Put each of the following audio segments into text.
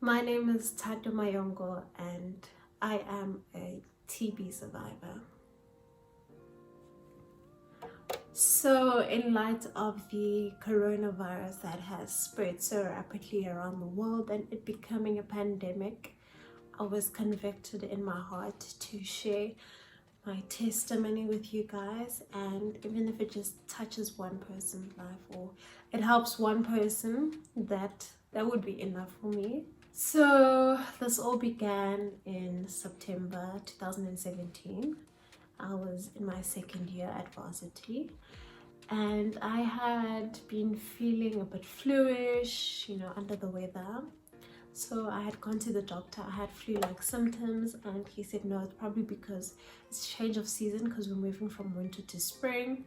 My name is Thato Mayongo and I am a TB survivor. So in light of the coronavirus that has spread so rapidly around the world and it becoming a pandemic, I was convicted in my heart to share my testimony with you guys, and even if it just touches one person's life or it helps one person, that would be enough for me. So this all began in September 2017. I was in my second year at varsity and I had been feeling a bit fluish, under the weather. So I had gone to the doctor. I had flu-like symptoms and he said no, it's probably because it's change of season because we're moving from winter to spring,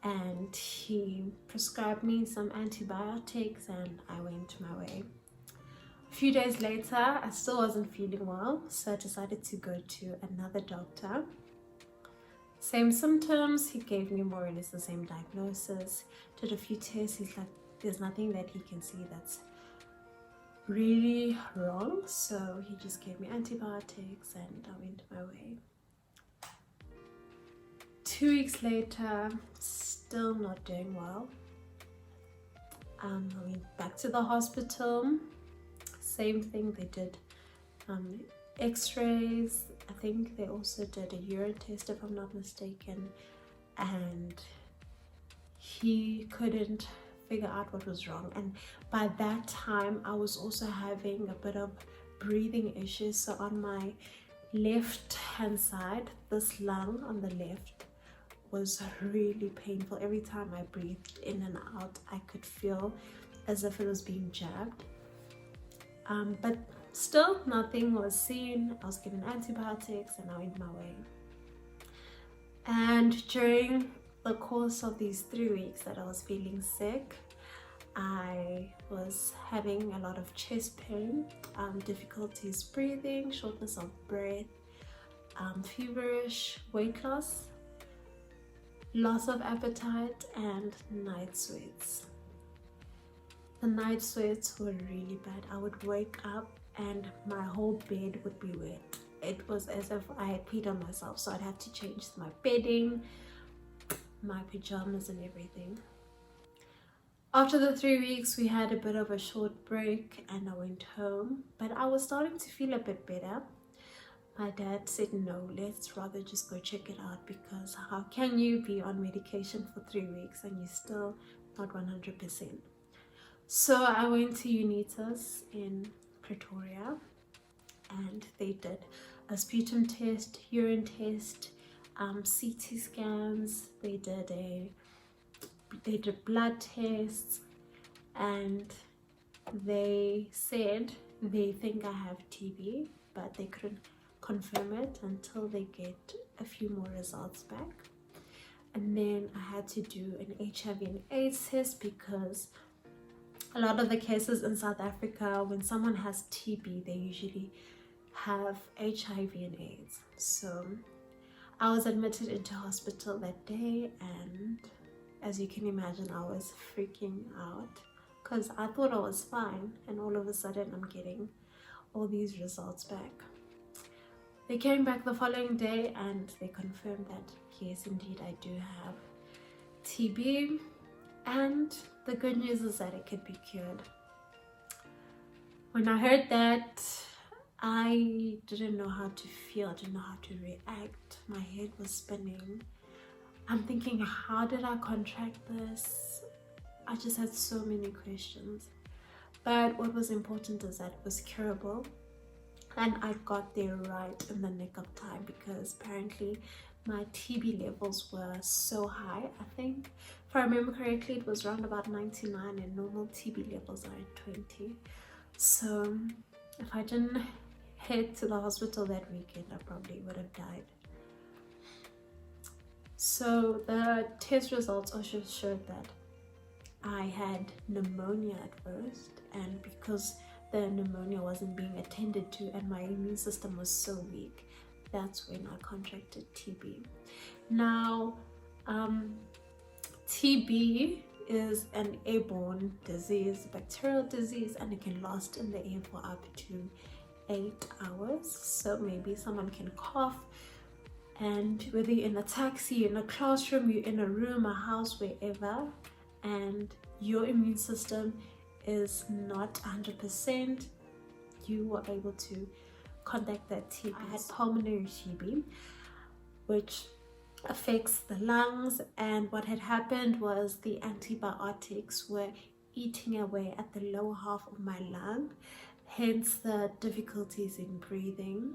and he prescribed me some antibiotics and I went my way. A few days later, I still wasn't feeling well, so I decided to go to another doctor. Same symptoms, he gave me more or less the same diagnosis, did a few tests. He's like, there's nothing that he can see that's really wrong, so he just gave me antibiotics and I went my way. 2 weeks later, still not doing well. I went back to the hospital. Same thing, they did x-rays. I think they also did a urine test if I'm not mistaken, and he couldn't figure out what was wrong. And by that time I was also having a bit of breathing issues. So on my left hand side, this lung on the left was really painful. Every time I breathed in and out, I could feel as if it was being jabbed. But still nothing was seen. I was given antibiotics and I went my way. And during the course of these 3 weeks that I was feeling sick, I was having a lot of chest pain, difficulties breathing, shortness of breath, feverish, weight loss, loss of appetite, and night sweats. The night sweats were really bad. I would wake up and my whole bed would be wet. It was as if I had peed on myself, so I'd have to change my bedding, my pajamas and everything. After the 3 weeks, we had a bit of a short break and I went home, but I was starting to feel a bit better. My dad said, no, let's rather just go check it out, because how can you be on medication for 3 weeks and you're still not 100%? So I went to Unitas in Pretoria and they did a sputum test, urine test, CT scans. They did blood tests and they said they think I have TB, but they couldn't confirm it until they get a few more results back. And then I had to do an HIV and AIDS test, because a lot of the cases in South Africa, when someone has TB, they usually have HIV and AIDS. So I was admitted into hospital that day, and as you can imagine, I was freaking out because I thought I was fine, and all of a sudden I'm getting all these results back. They came back the following day and they confirmed that yes, indeed I do have TB, and the good news is that it could be cured. When I heard that, I didn't know how to feel. I didn't know how to react. My head was spinning. I'm thinking, how did I contract this? I just had so many questions. But what was important is that it was curable, and I got there right in the nick of time, because apparently my TB levels were so high. I think, if I remember correctly, it was around about 99 and normal TB levels are at 20. So if I didn't head to the hospital that weekend, I probably would have died. So the test results also showed that I had pneumonia at first, and because the pneumonia wasn't being attended to and my immune system was so weak, that's when I contracted TB. Now, TB is an airborne disease, bacterial disease, and it can last in the air for up to 8 hours. So maybe someone can cough, and whether you're in a taxi, you're in a classroom, you're in a room, a house, wherever, and your immune system is not 100%, you were able to contact that TB. I had pulmonary TB, which affects the lungs, and what had happened was the antibiotics were eating away at the lower half of my lung, hence the difficulties in breathing.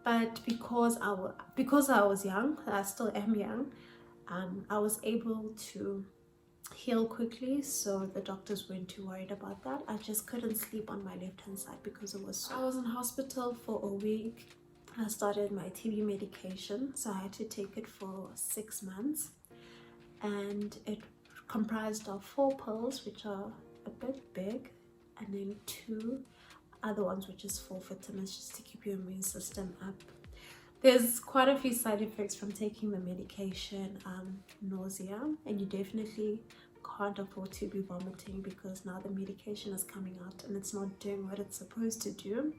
But because I was young, I still am young, I was able to heal quickly, so the doctors weren't too worried about that. I just couldn't sleep on my left hand side because it was so. I was in hospital for a week. I started my TB medication, so I had to take it for 6 months, and it comprised of 4 pills, which are a bit big, and then 2 other ones, which is 4 vitamins, just to keep your immune system up. There's quite a few side effects from taking the medication. Nausea, and you definitely can't afford to be vomiting because now the medication is coming out and it's not doing what it's supposed to do.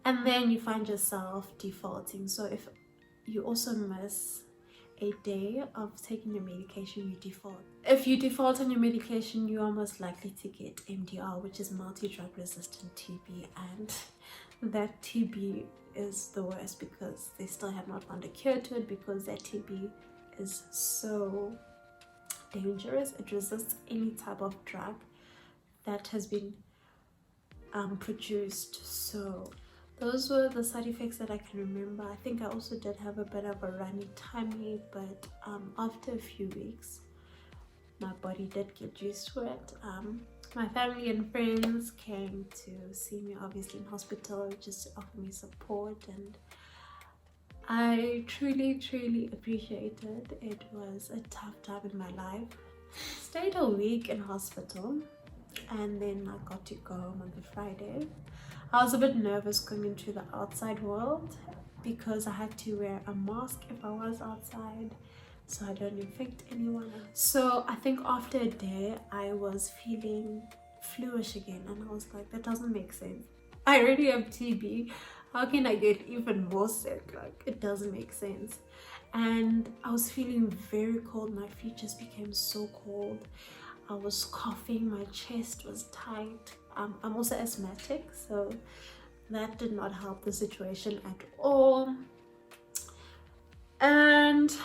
And then you find yourself defaulting. So if you also miss a day of taking your medication, you default. If you default on your medication, you are most likely to get MDR, which is multi-drug resistant TB, and that TB is the worst because they still have not found a cure to it, because that TB is so dangerous. It resists any type of drug that has been produced. So those were the side effects that I can remember. I think I also did have a bit of a runny tummy, but after a few weeks my body did get used to it. My family and friends came to see me, obviously in hospital, just to offer me support, and I truly appreciated it. It was a tough time in my life. Stayed a week in hospital, and then I got to go home on the Friday. I was a bit nervous going into the outside world because I had to wear a mask if I was outside, so I don't infect anyone. So I think after a day I was feeling fluish again, and I was like, that doesn't make sense. I already have TB. How can I get even more sick? Like, it doesn't make sense. And I was feeling very cold. My feet just became so cold. I was coughing. My chest was tight. I'm also asthmatic, so that did not help the situation at all. And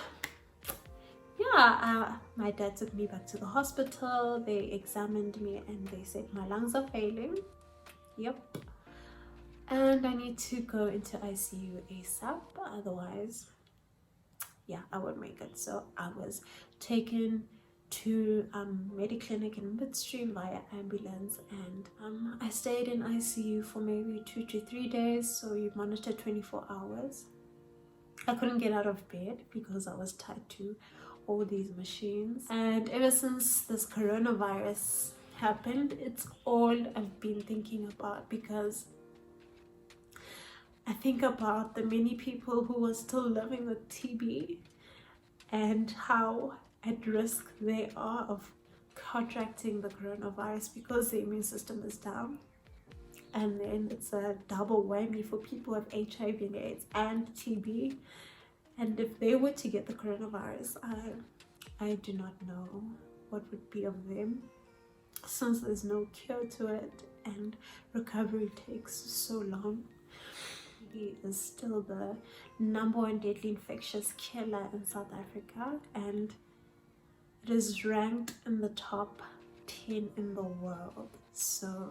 yeah, my dad took me back to the hospital. They examined me and they said my lungs are failing. Yep. And I need to go into ICU ASAP, otherwise, yeah, I won't make it. So I was taken to Mediclinic in Midstream via ambulance, and I stayed in ICU for maybe 2 to 3 days, so you monitor 24 hours. I couldn't get out of bed because I was tied to all these machines, and ever since this coronavirus happened, it's all I've been thinking about, because I think about the many people who are still living with TB and how at risk they are of contracting the coronavirus because the immune system is down. And then it's a double whammy for people with HIV and AIDS and TB. And if they were to get the coronavirus, I do not know what would be of them, since there's no cure to it and recovery takes so long. TB is still the #1 deadly infectious killer in South Africa, and it is ranked in the top 10 in the world. So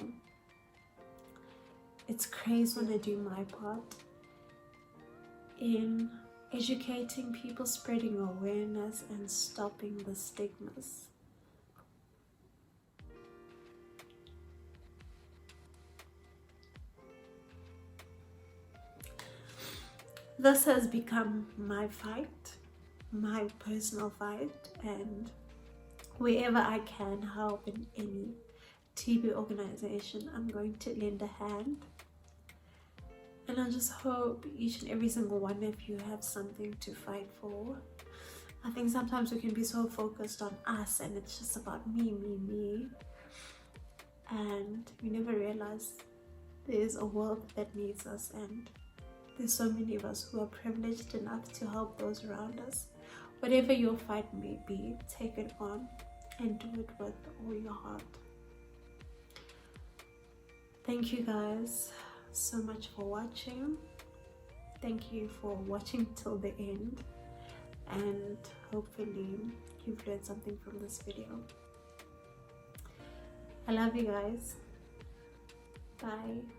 it's crazy when I do my part in educating people, spreading awareness, and stopping the stigmas. This has become my fight, my personal fight, and wherever I can help in any TB organization, I'm going to lend a hand. And I just hope each and every single one of you have something to fight for. I think sometimes we can be so focused on us and it's just about me, and we never realize there's a world that needs us, and there's so many of us who are privileged enough to help those around us. Whatever your fight may be, take it on and do it with all your heart. Thank you guys so much for watching. Thank you for watching till the end, and hopefully you've learned something from this video. I love you guys. Bye.